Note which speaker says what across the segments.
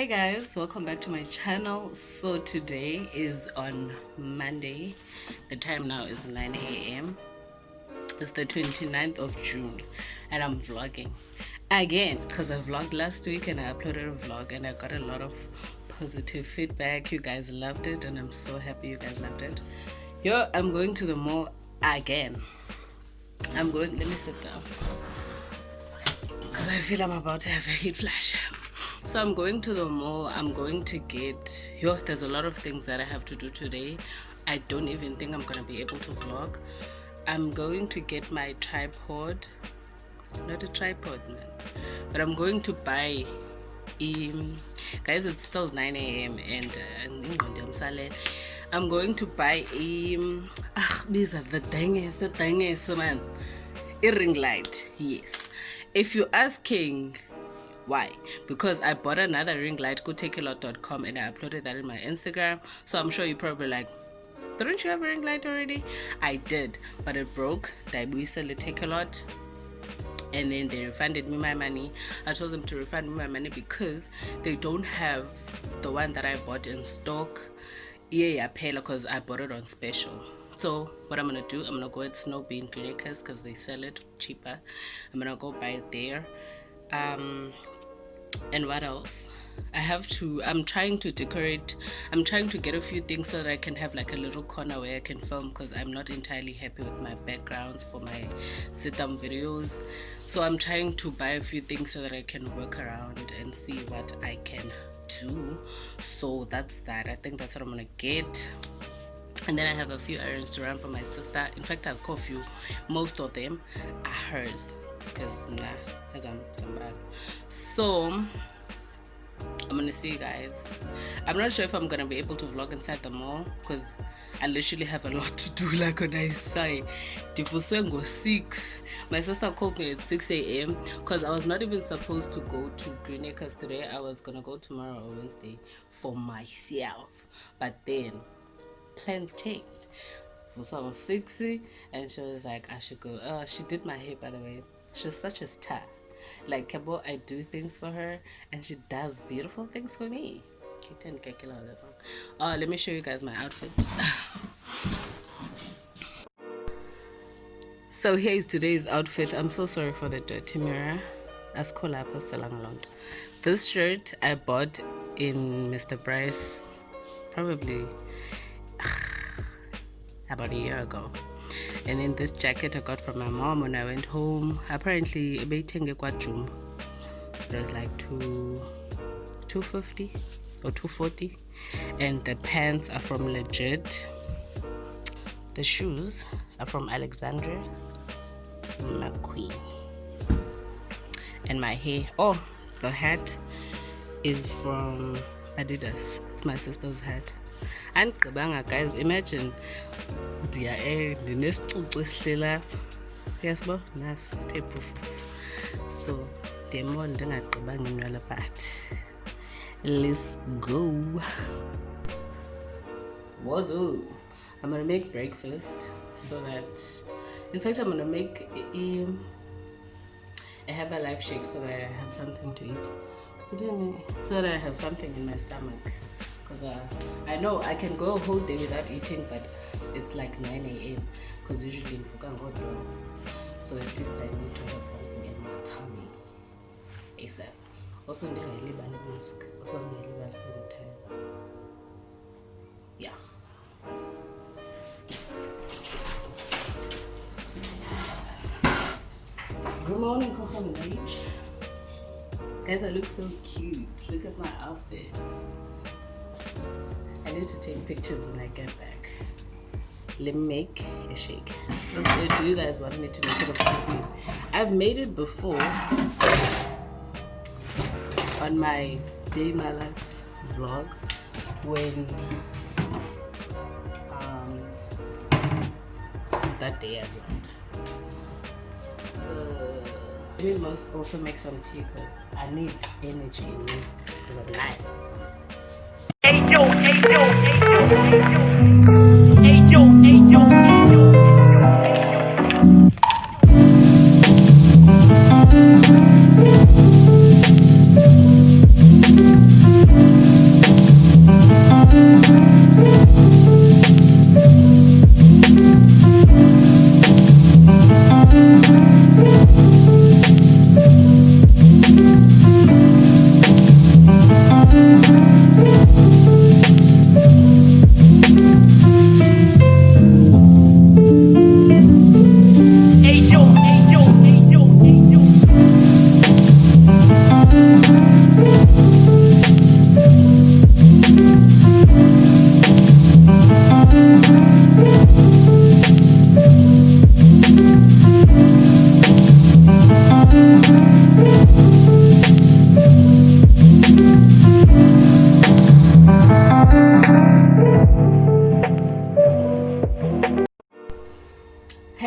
Speaker 1: guys, welcome back to my channel. So today is on Monday. The time now is 9 a.m. It's the 29th of June and I'm vlogging again because I vlogged last week and I uploaded a vlog and I got a lot of positive feedback. You guys loved it and I'm so happy you guys loved it. I'm going to the mall again. Let me sit down because I feel I'm about to have a heat flash. So I'm going to the mall. I'm going to get there's a lot of things that I have to do today. I don't even think I'm gonna be able to vlog. I'm going to get my tripod, not a tripod man, but I'm going to buy guys, it's still 9 a.m. and I'm going to buy these are the dangest man, a ring light. Yes, if you're asking why, because I bought another ring light, go takealot.com, and I uploaded that in my Instagram. So I'm sure you're probably like, didn't you have a ring light already? I did, but it broke. We sell it take a lot, and then they refunded me my money. I told them to refund me my money because they don't have the one that I bought in stock. Yeah, pay because I bought it on special. So what I'm gonna do, I'm gonna go at Snow Bean Creators because they sell it cheaper. I'm gonna go buy it there. And what else? I'm trying to decorate. I'm trying to get a few things so that I can have like a little corner where I can film, because I'm not entirely happy with my backgrounds for my sit-down videos. So I'm trying to buy a few things so that I can work around and see what I can do. So that's that. I think that's what I'm gonna get. And then I have a few errands to run for my sister. In fact, I've got a few. Most of them are hers, because as I'm somebody. So I'm gonna see you guys. I'm not sure if I'm gonna be able to vlog inside the mall because I literally have a lot to do. Like when I say go 6, my sister called me at 6 a.m. because I was not even supposed to go to Green Acres today. I was gonna go tomorrow or Wednesday for myself, but then plans changed. So I was 6 and she was like, I should go. She did my hair, by the way. She's such a star. Like, Kabo, I do things for her and she does beautiful things for me. Let me show you guys my outfit. So here's today's outfit. I'm so sorry for the dirty mirror. This shirt I bought in Mr. Bryce probably about a year ago. And then this jacket I got from my mom when I went home. Apparently, it was like 250 or 240. And the pants are from Legit. The shoes are from Alexandria McQueen. And my hair, the hat is from Adidas. It's my sister's hat. And guys, imagine so let's go. I'm gonna make breakfast so that, in fact, I'm gonna make a Herbalife shake so that I have something to eat. So that I have something in my stomach. Because I know I can go a whole day without eating, but it's like 9 a.m. because usually in Fukan go down. So at least I need to have something in my tummy ASAP. Also, I need a mask. Also, I need a sanitizer. Yeah. Good morning, Kocham Beach. Guys, I look so cute. Look at my outfits. I need to take pictures when I get back. Let me make a shake. Do you guys want me to make it a full? I've made it before on my Day My Life vlog when that day I vlogged. Let me must also make some tea because I need energy in me because I'm night. Hey yo, hey yo, hey yo, hey yo, hey yo, hey yo, hey yo.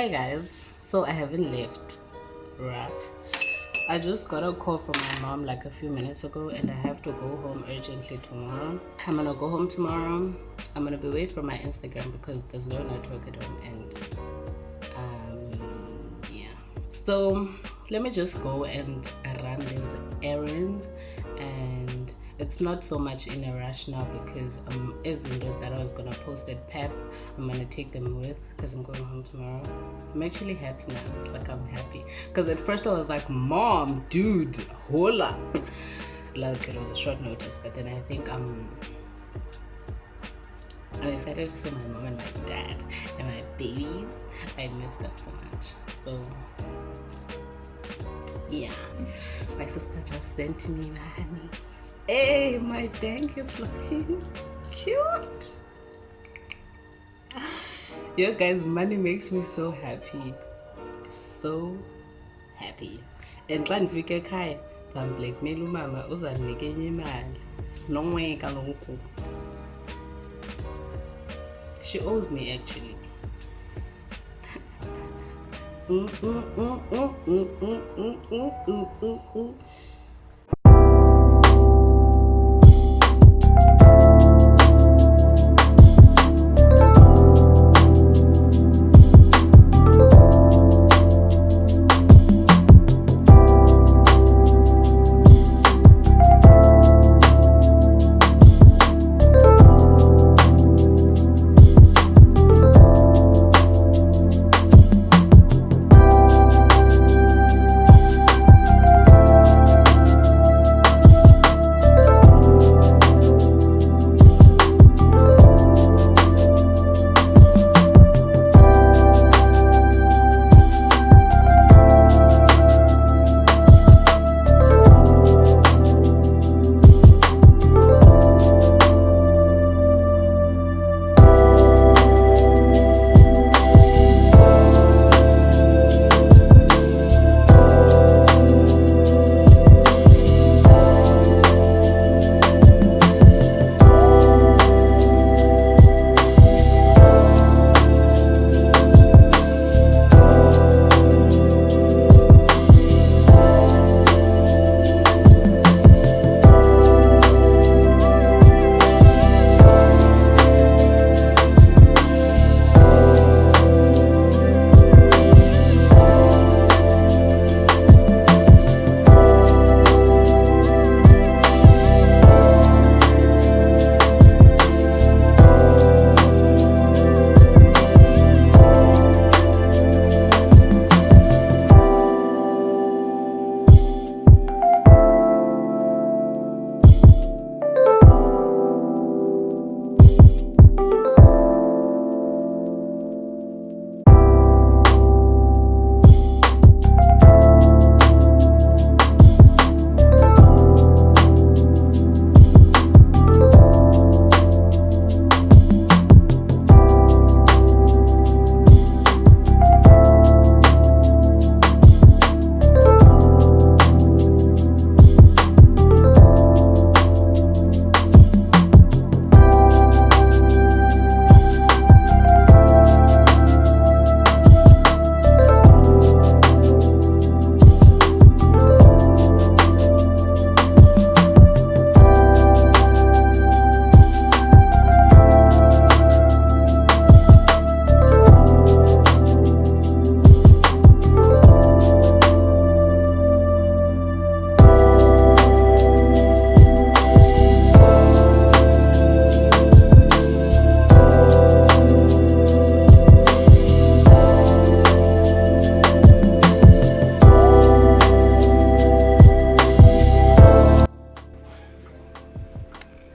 Speaker 1: Hey guys, so I haven't left, right? I just got a call from my mom like a few minutes ago, and I have to go home urgently tomorrow. I'm gonna go home tomorrow. I'm gonna be away from my Instagram because there's no network at home, and yeah. So let me just go and run these errands, and it's not so much in a rush now because as you know that I was gonna post at Pep, I'm gonna take them with because I'm going home tomorrow. I'm actually happy now. Like, I'm happy because at first I was like, Mom, dude, hold up. Like, it was a short notice, but then I think I'm excited to see my mom and my dad and my babies. I missed them so much. So yeah, my sister just sent me money. Hey, my bank is looking cute. Yo guys, money makes me so happy. So happy. And xa ndifike ekhaya ndizamblackmail umama uzandinike enye imali. Sinonweka lonku. She owes me actually.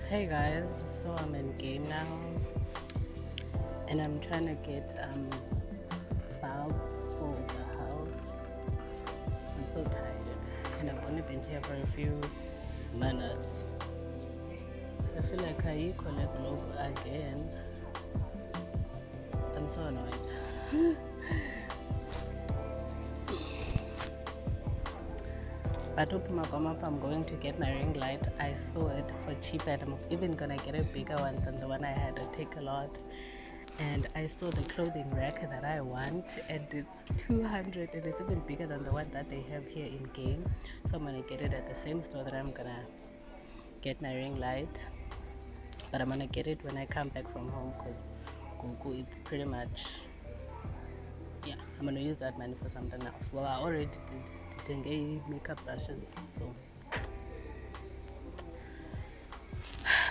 Speaker 1: Hey guys, so I'm in game now and I'm trying to get bulbs for the house. I'm so tired and I've only been here for a few minutes. I feel like I collect logo again. I'm so annoyed. But I'm going to get my ring light. I saw it for cheap and I'm even gonna get a bigger one than the one I had. It'll take a lot. and I saw the clothing rack that I want, and it's 200, and it's even bigger than the one that they have here in game. So I'm gonna get it at the same store that I'm gonna get my ring light, but I'm gonna get it when I come back from home because Google, it's pretty much, yeah, I'm gonna use that money for something else. Well, I already did makeup brushes, so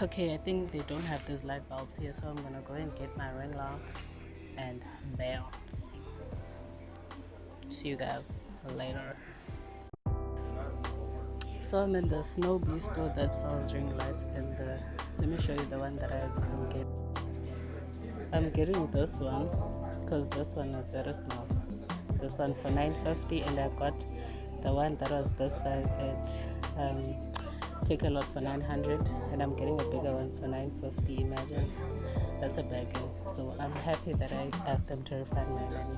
Speaker 1: okay, I think they don't have these light bulbs here, so I'm gonna go and get my ring lights and bail. See you guys later. So I'm in the Snow Bee store that sells ring lights, and let me show you the one that I'm getting. I'm getting this one because this one is very small. This one for $9.50, and I got the one that was this size at Take a Lot for $900, and I'm getting a bigger one for $9.50. Imagine, that's a bargain. So I'm happy that I asked them to refund my money.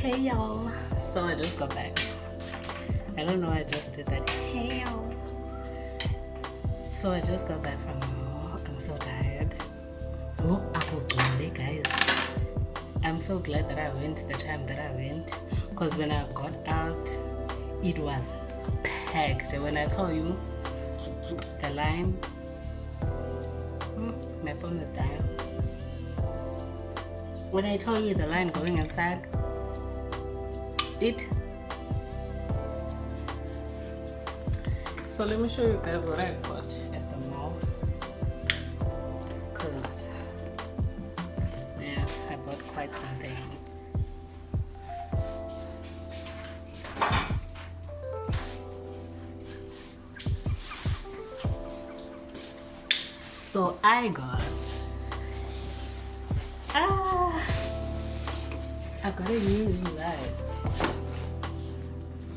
Speaker 1: Hey y'all, so I just got back. I don't know, I just did that. Hey y'all. So I just got back from home. I'm so tired. Oh, guys. I'm so glad that I went the time that I went, because when I got out, it was packed. When I tell you the line, my phone is dying. When I tell you the line going inside, so let me show you guys what I got at the mall, because yeah, I bought quite some things. So I got a new light.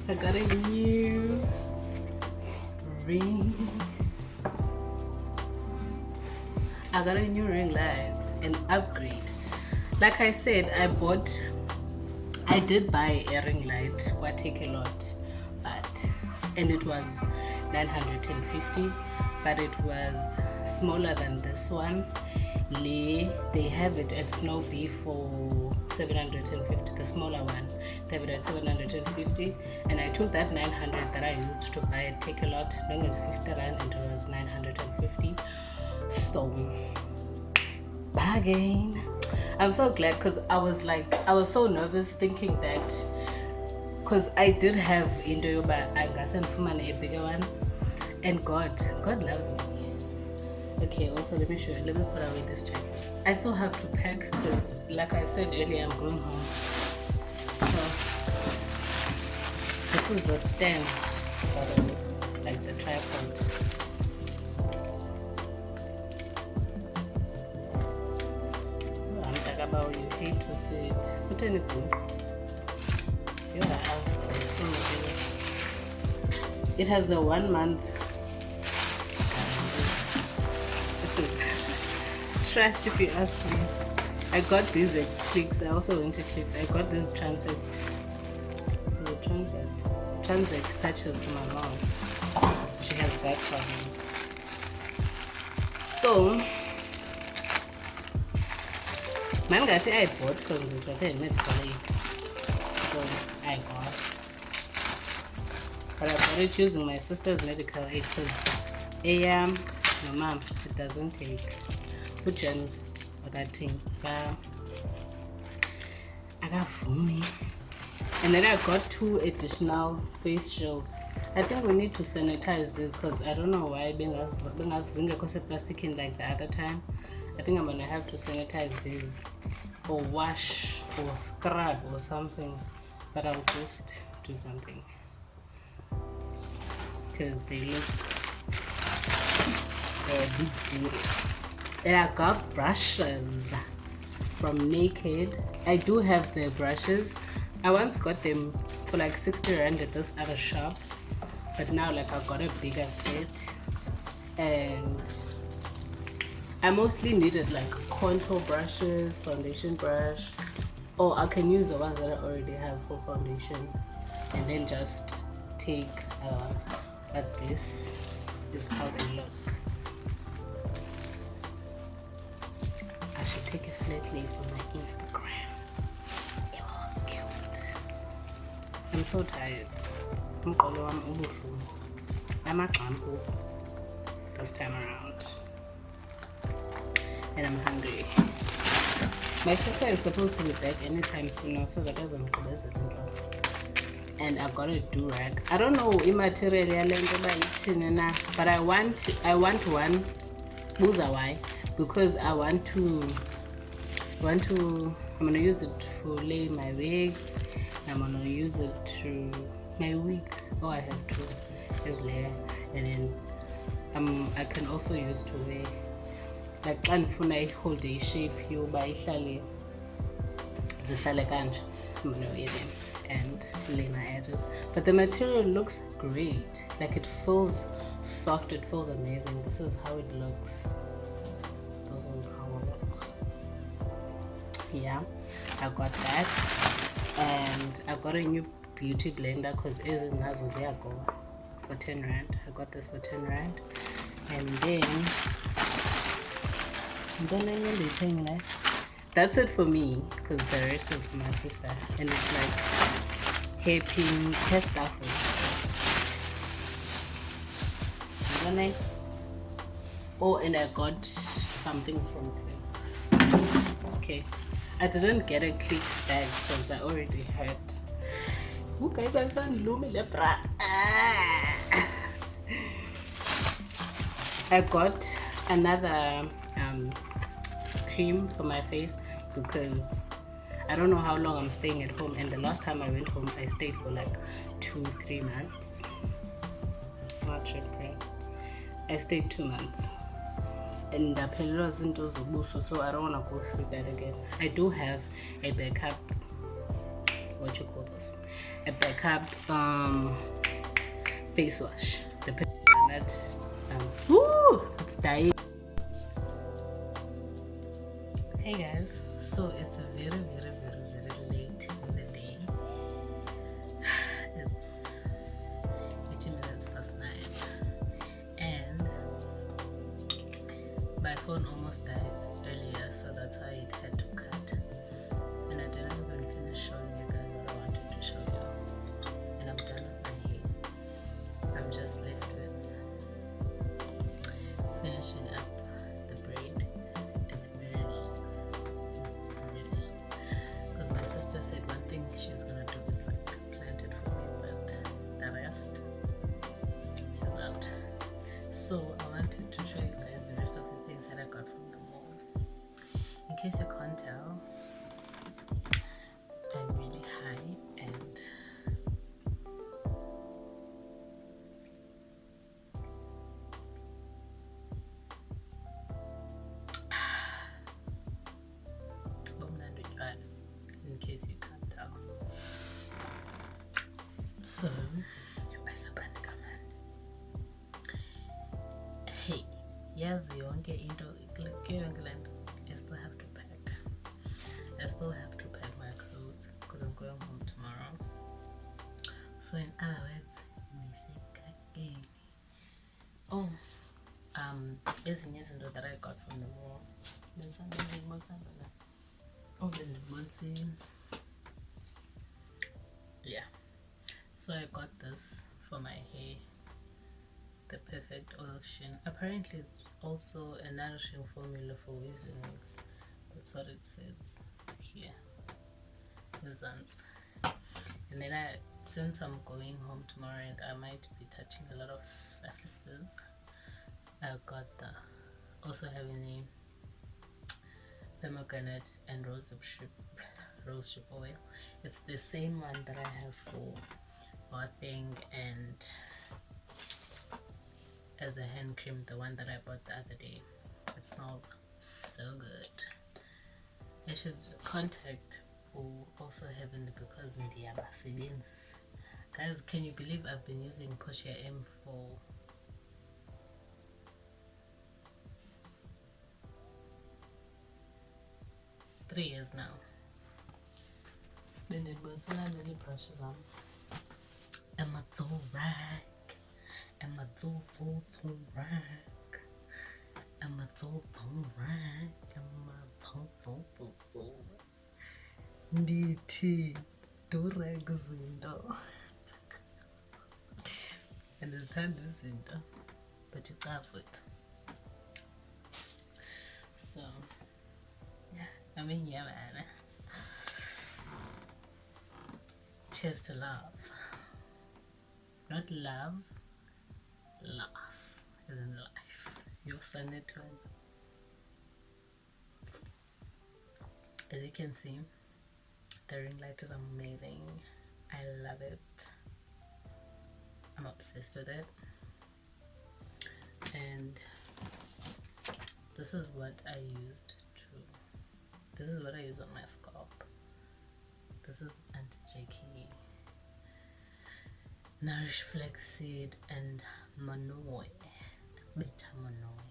Speaker 1: I got a new ring. I got a new ring light, an upgrade. Like I said, I did buy a ring light, quite take a lot, and it was 950, but it was smaller than this one. They have it at Snow Bee for 750, the smaller one. They have it at 750, and I took that 900 that I used to buy it Take a Lot, long as 50 rand, and it was 950. So bargain. I'm so glad, because I was so nervous thinking that, because I did have Indo, but I got a bigger one, and God loves me. Okay, also let me put away this check. I still have to pack because, like I said earlier, I'm going home. So this is the stand for the tripod. I'm talking about, you hate to see it. Put anything. It has a 1 month, which is trash if you ask me. I got these at Clicks. I also went to Clicks. I got this transit patches for my mom. She has that for me. So man got I bought because it's a very medical aid. So I got, but I bought it using my sister's medical aid because no mom, it doesn't take good germs. I got Fumi. And then I got 2 additional face shields. I think we need to sanitize this because I don't know why being us plastic in like the other time. I think I'm gonna have to sanitize these or wash or scrub or something, but I'll just do something because they look a bit dirty. And I got brushes from Naked. I do have the brushes. I once got them for like 60 rand at this other shop, but now like I got a bigger set, and I mostly needed like contour brushes, foundation brush, or I can use the ones that I already have for foundation and then just take ones. But this is how they look. I should take a flat lay for my Instagram. It will look cute. I'm so tired. I'm a this time around. And I'm hungry. My sister is supposed to be back anytime soon, so that doesn't go. And I've got a do-rag. I don't know immaterial, but I want one. Why? Because I'm gonna use it to lay my wigs. I'm gonna use it to my wigs. Oh, I have two as layer, and then I can also use to wear like for a whole day shape. You buy I'm gonna wear them and lay my edges. But the material looks great. Like it feels soft. It feels amazing. This is how it looks. Yeah, I got that, and I got a new beauty blender because for 10 rand. I got this for 10 rand, and then that's it for me because the rest is for my sister, and it's like hair stuff. Oh, and I got something from Clicks. Okay, I didn't get a Clicks bag because I already had. Oh guys, I found Lumi Lepra. I got another cream for my face because I don't know how long I'm staying at home, and the last time I went home I stayed for like 2-3 months. I stayed 2 months, and so I don't want to go through that again. I do have a backup, what you call this, a backup face wash. The that it's dying. Hey guys, so it's very late in the day. It's 9:18, and my phone almost died earlier, so that's why it had to cut, and I didn't even finish showing you guys what I wanted to show you, and I'm done with my hair. I'm just left with finishing up the braid. It's very long. Because my sister said one thing she's gonna do is like plant it for me, but the rest, she's out. So I wanted to show you guys the rest of the things that I got from the mall. In case you can't tell, I'm really high, and in case you can't tell. So, hey, yes, yonke into England. I still have to pack. I still have to pack my clothes because I'm going home tomorrow. So in other words, ezinye izinto that I got from the mall. Yeah, so I got this for my hair, the Perfect Ocean. Apparently it's also a nourishing formula for waves and wigs. That's what it says here. And then since I'm going home tomorrow and I might be touching a lot of surfaces, I got also having a pomegranate and rosehip oil. It's the same one that I have for bathing and as a hand cream, the one that I bought the other day. It smells so good. I should contact for also heavenly because ndiyabasebenzisa. Guys, can you believe I've been using Porsche M for 3 years now? Then it was not many brushes on. Am I so rack? Am I so rack? Am I so rack? Am I so ndithi durek zinto. And understand izinto, but you tough it. So I mean, yeah, man. Cheers to love. Not love, laugh is in life. You'll find it one. As you can see, the ring light is amazing. I love it. I'm obsessed with it. And this is what I used to. This is what I use on my scalp. This is anti-jakey, nourish flaxseed and manoi, beta manoi,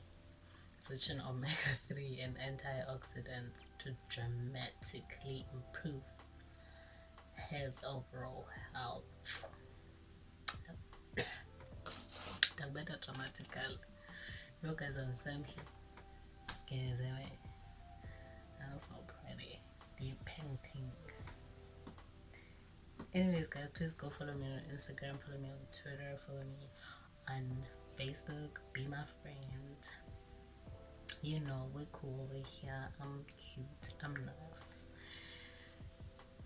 Speaker 1: rich in omega-3 and antioxidants to dramatically improve hair's overall health. Better dramatically. You guys are simply I'm so pretty. You painting. Anyways, guys, please go follow me on Instagram, follow me on Twitter, follow me on Facebook, be my friend. You know, we're cool, we're here, I'm cute, I'm nice.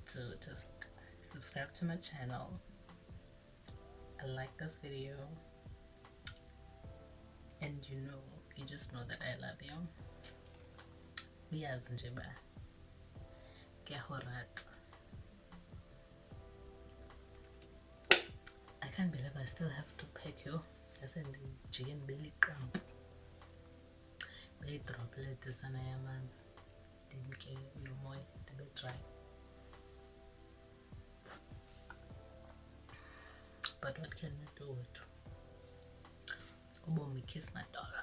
Speaker 1: So just subscribe to my channel. I like this video. And you just know that I love you. Uyazi nje ba. Kuyahorat. I can't believe I still have to pack you. I said the chicken belly camp. Be droplet sana yamanzi. Dimke no more to be dry. But what can we do with? Ubomi kiss my doll.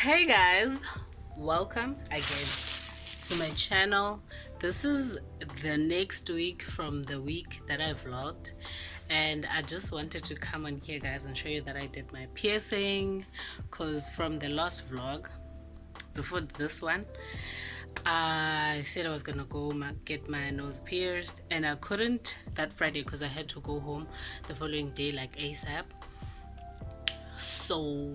Speaker 1: Hey guys, welcome again to my channel. This is the next week from the week that I vlogged, and I just wanted to come on here, guys, and show you that I did my piercing, because from the last vlog before this one, I said I was gonna go get my nose pierced, and I couldn't that Friday because I had to go home the following day like ASAP. So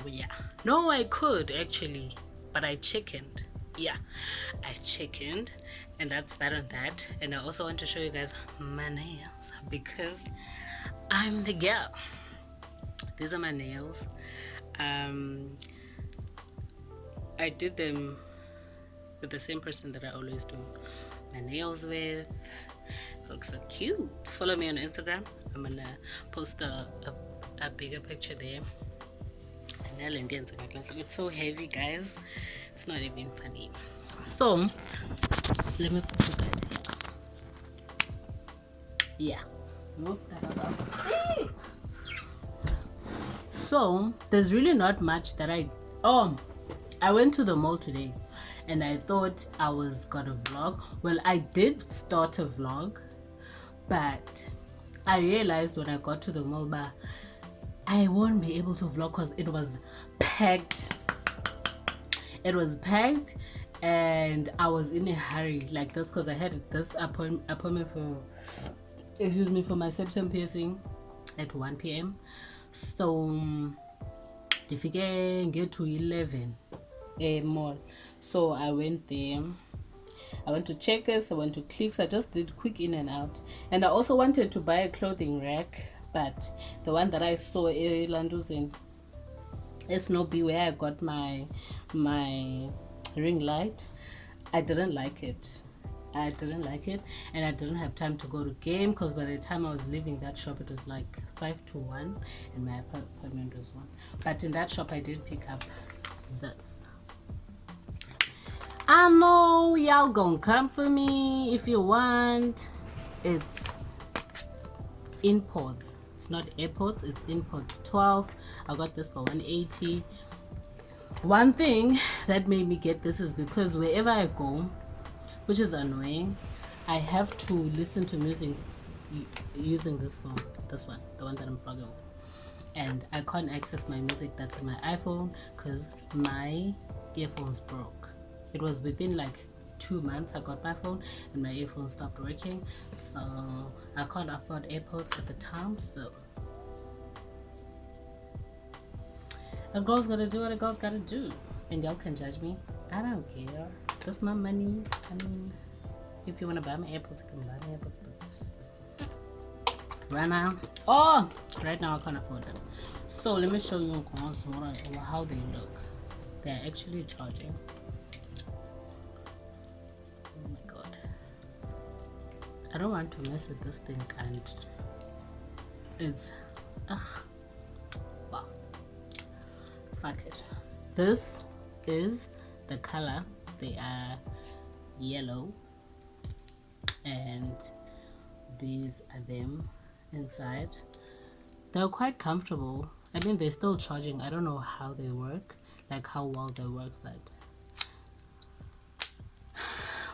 Speaker 1: yeah, no, I could actually, but I chickened. Yeah, I chickened, and that's that on that. And I also want to show you guys my nails because I'm the girl. These are my nails. I did them with the same person that I always do my nails with. It looks so cute. Follow me on Instagram. I'm gonna post a bigger picture there. It's so heavy, guys. It's not even funny. So let me put you guys here. Yeah. So there's really not much that I went to the mall today and I thought I was gonna vlog. Well, I did start a vlog, but I realized when I got to the mall bar I won't be able to vlog because it was packed. It was packed and I was in a hurry like this because I had this appointment for my septum piercing at 1 p.m. So I get to 11 mall. So I went there. I went to Checkers, I went to Clicks, I just did quick in and out. And I also wanted to buy a clothing rack, but the one that I saw Landuzin is no be where I got my ring light. I didn't like it. I didn't like it, and I didn't have time to go to game because by the time I was leaving that shop, it was like 5 to 1, and my appointment was 1. But in that shop, I did pick up this. I know y'all gonna come for me if you want. It's imports. It's not airports, it's imports. 12. I got this for 180. One thing that made me get this is because wherever I go, which is annoying, I have to listen to music using this phone, this one, the one that I'm vlogging with, and I can't access my music that's in my iPhone because my earphones broke. It was within like 2 months I got my phone and my earphones stopped working, so I can't afford AirPods at the time. So a girl's gotta do what a girl's gotta do, and y'all can judge me. I don't care. That's my money. I mean, if you want to buy my AirPods, you can buy my AirPods, but right now I can't afford them. So let me show you guys how they look. They're actually charging. Oh my god, I don't want to mess with this thing, and it's wow, fuck it. This is the color. They are yellow, and these are them inside. They're quite comfortable. I mean, they're still charging. I don't know how they work, like how well they work, but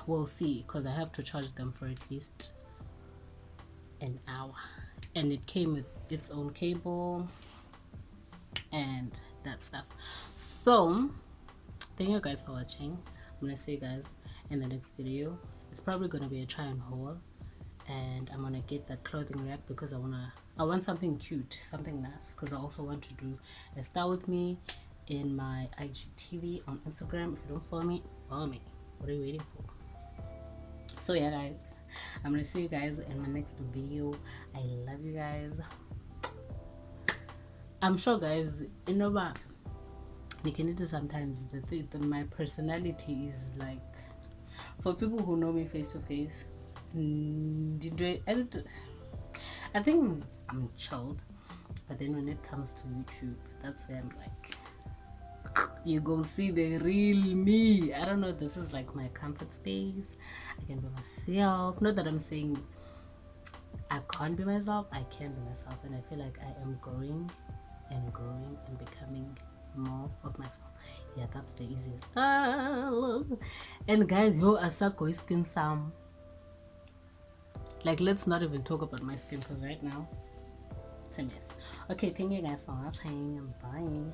Speaker 1: we'll see, because I have to charge them for at least an hour, and it came with its own cable and that stuff. So thank you guys for watching. I'm gonna see you guys in the next video. It's probably gonna be a try and haul, and I'm gonna get that clothing rack because I want something cute, something nice, because I also want to do a style with me in my IGTV on Instagram. If you don't follow me, follow me. What are you waiting for? So yeah guys, I'm gonna see you guys in my next video. I love you guys. I'm sure guys, you know what, you can do sometimes my personality is like, for people who know me face to face, I think I'm chilled, but then when it comes to YouTube, that's where I'm like, you go see the real me. I don't know, this is like my comfort space. I can be myself. Not that I'm saying I can't be myself, I can be myself, and I feel like I am growing and becoming more of myself. Yeah, that's the easiest. And guys, yo, asako skin sam. Like, let's not even talk about my skin, because right now it's a mess. Okay, thank you guys for watching. Bye.